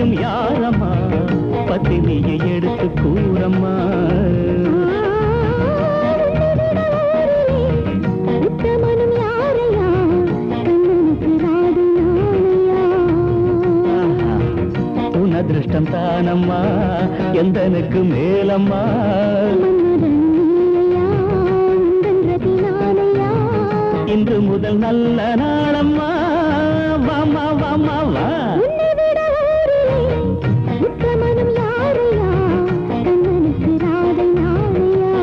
உத்தமியும் யாரம்மா பத்தினியை எடுத்து கூறம்மா உத்தமனும் யாரையா கண்ணனுக்கு ராதையா உன் அதிருஷ்டம் தானம்மா எந்தனுக்கு மேலம்மா இன்று முதல் நல்ல நாளம்மா வாமா வாமா வா உத்தமனும் யாரையா கண்ணனுக்கு ராதை நாளையா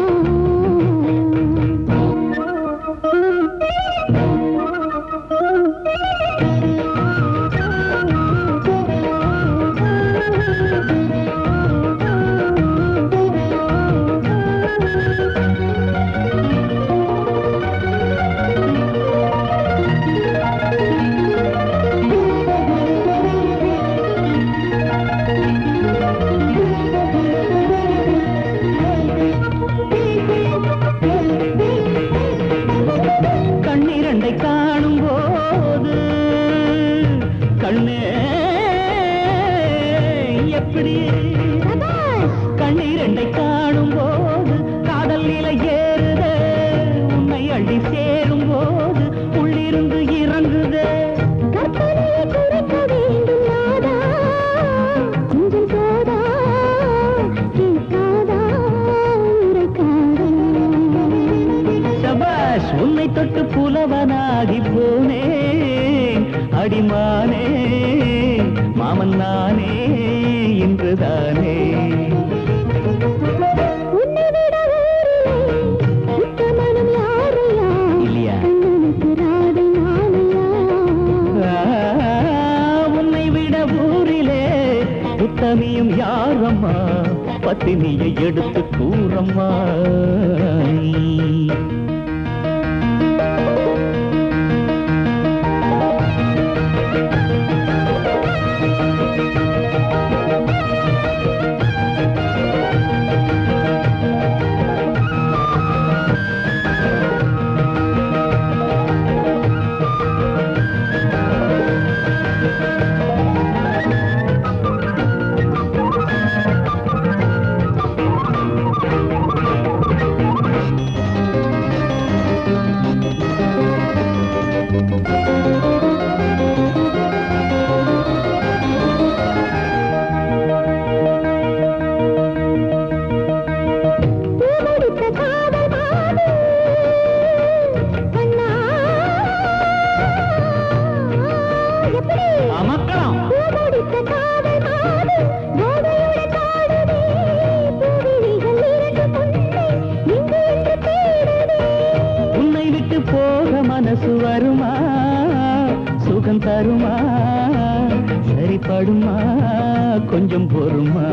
கண்ணிரண்டை காணும் போது கண்ணே எப்படி கண்ணீரண்டை காணும் போது காதல் நிலை ஏறுதே உன்னை அள்ளி சேரும் போது உள்ளிருந்து இறங்குதே கற்பனையை குறைக்க வேண்டும் நாதா கொஞ்சம் போதா கேட்காதா உரைக்காதா சபாஷ் உன்னை தொட்டு புலவனாகி போனேன் அடிமானே மாமன் நானே இன்றுதானே உன்னை விட உத்தமனும் யாரையா இல்லையா கண்ணனுக்கு ராதை நாளையா உன்னை விட ஊரிலே உத்தமியும் யாரம்மா பத்தினியை எடுத்து கூறம்மா பூமுடித்த காதல் மாது கண்ணா எப்படி அமக்கலாம் பூமுடித்த காதல் மாது கோதையுட காடுதே பூவிழிகள் இரண்டு முன்னே இங்கு என்று தேடுதே உன்னை விட்டு போக மனசு வருமா சுகம் தருமா சரிப்படுமா கொஞ்சம் பொறுமா